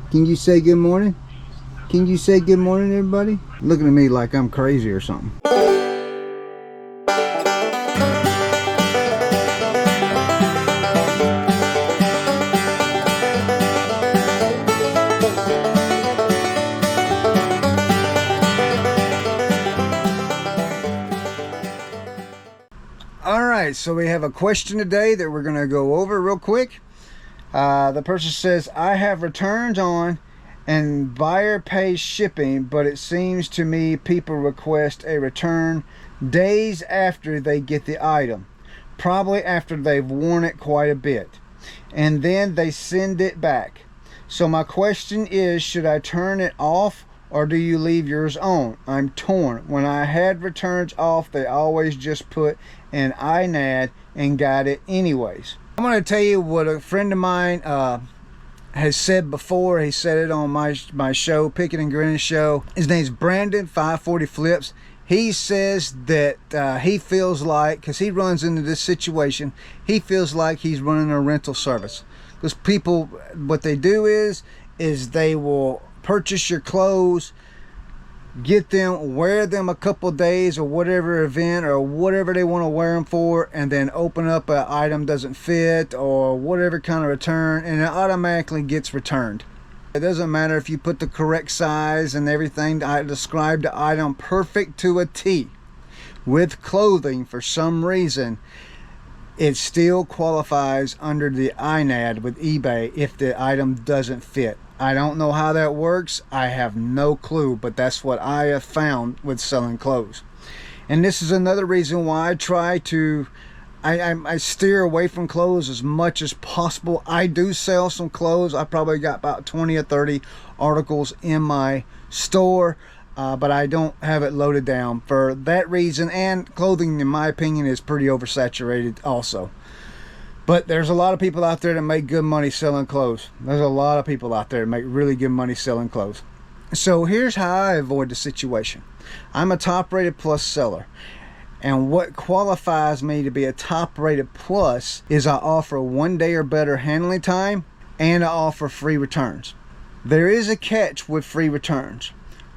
Can you say good morning? Can you say good morning, everybody? Looking at me like I'm crazy or something. Alright, so we have a question today that we're going to go over real quick. The person says, I have returns on and buyer pays shipping, but it seems to me people request a return days after they get the item, probably after they've worn it quite a bit, and then they send it back. So my question is, should I turn it off or do you leave yours on? I'm torn. When I had returns off, they always just put an INAD and got it anyways. I'm going to tell you what a friend of mine has said before. He said it on my show, Picking and Grinning show. His name's Brandon 540 Flips. He says that he feels like, because he runs into this situation, he feels like he's running a rental service. Because people, what they do is they will purchase your clothes, get them, wear them a couple days or whatever event or whatever they want to wear them for, and then open up an item doesn't fit or whatever kind of return, and it automatically gets returned. It doesn't matter if you put the correct size and everything. I described the item perfect to a T. With clothing, for some reason, it still qualifies under the INAD with eBay if the item doesn't fit. I don't know how that works. I have no clue, but that's what I have found with selling clothes. And this is another reason why I try to, I steer away from clothes as much as possible. I do sell some clothes. I probably got about 20 or 30 articles in my store, but I don't have it loaded down for that reason. And clothing, in my opinion, is pretty oversaturated also. But there's a lot of people out there that make good money selling clothes. There's a lot of people out there that make really good money selling clothes. So here's how I avoid the situation. I'm a top rated plus seller. And what qualifies me to be a top rated plus is I offer 1 day or better handling time, and I offer free returns. There is a catch with free returns.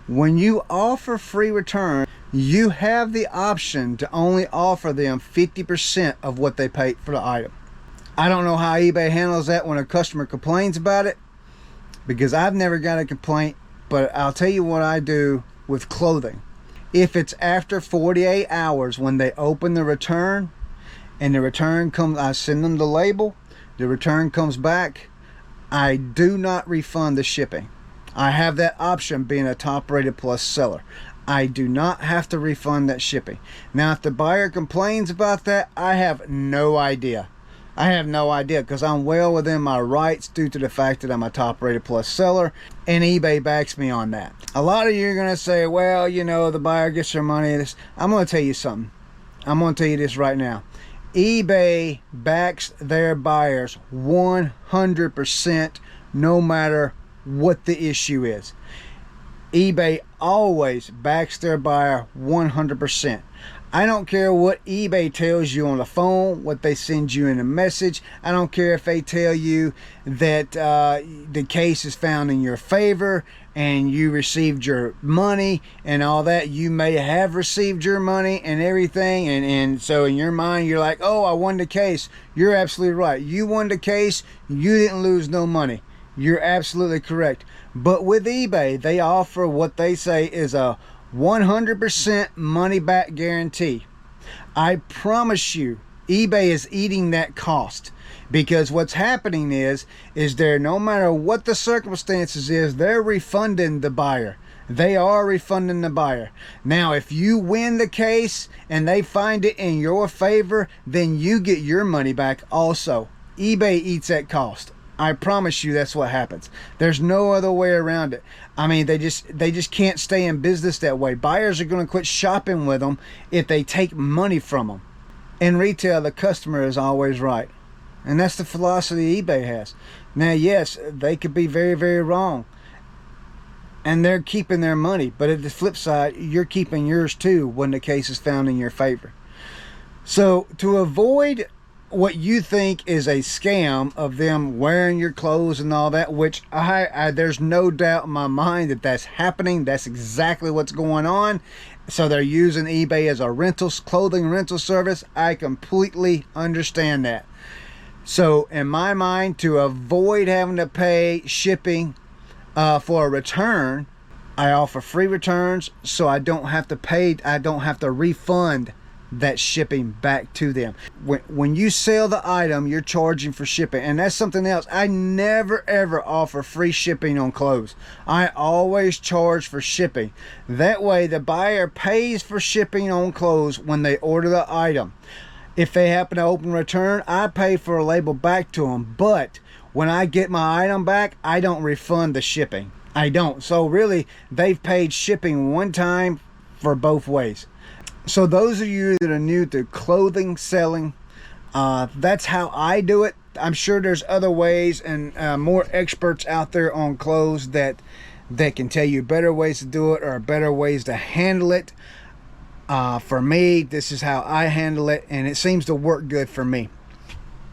When you offer free return, you have the option to only offer them 50% of what they paid for the item. I don't know how eBay handles that when a customer complains about it, because I've never got a complaint, but I'll tell you what I do with clothing. If it's after 48 hours when they open the return and the return comes, I send them the label, the return comes back, I do not refund the shipping. I have that option being a top rated plus seller. I do not have to refund that shipping. Now, if the buyer complains about that, I have no idea. I have no idea, because I'm well within my rights due to the fact that I'm a top rated plus seller, and eBay backs me on that. A lot of you are going to say, well, you know, the buyer gets their money. I'm going to tell you something. I'm going to tell you this right now. eBay backs their buyers 100% no matter what the issue is. eBay always backs their buyer 100%. I don't care what eBay tells you on the phone, what they send you in a message. I don't care if they tell you that the case is found in your favor and you received your money and all that. You may have received your money and everything, and so in your mind you're like, oh, I won the case. You're absolutely right. You won the case. You didn't lose no money. You're absolutely correct. But with eBay, they offer what they say is a 100% money back guarantee. I promise you, eBay is eating that cost, because what's happening is they're, no matter what the circumstances is, they're refunding the buyer. They are refunding the buyer. Now, if you win the case and they find it in your favor, then you get your money back also. eBay eats that cost. I promise you that's what happens. There's no other way around it. I mean, they just can't stay in business that way. Buyers are going to quit shopping with them if they take money from them. In retail, the customer is always right. And that's the philosophy eBay has. Now, yes, they could be very, very wrong. And they're keeping their money. But at the flip side, you're keeping yours too when the case is found in your favor. So to avoid what you think is a scam of them wearing your clothes and all that, which there's no doubt in my mind that that's happening. That's exactly what's going on. So they're using eBay as a clothing rental service. I completely understand that. So in my mind, to avoid having to pay shipping for a return, I offer free returns, so I don't have to refund that shipping back to them. When you sell the item, you're charging for shipping, and that's something else. I never ever offer free shipping on clothes. I always charge for shipping. That way the buyer pays for shipping on clothes when they order the item. If they happen to open return, I pay for a label back to them, but when I get my item back, I don't refund the shipping. I don't. So really, they've paid shipping one time for both ways. So those of you that are new to clothing selling, that's how I do it. I'm sure there's other ways and more experts out there on clothes that can tell you better ways to do it or better ways to handle it. For me, this is how I handle it, and it seems to work good for me.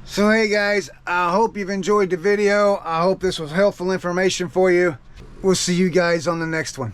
So hey guys, I hope you've enjoyed the video. I hope this was helpful information for you. We'll see you guys on the next one.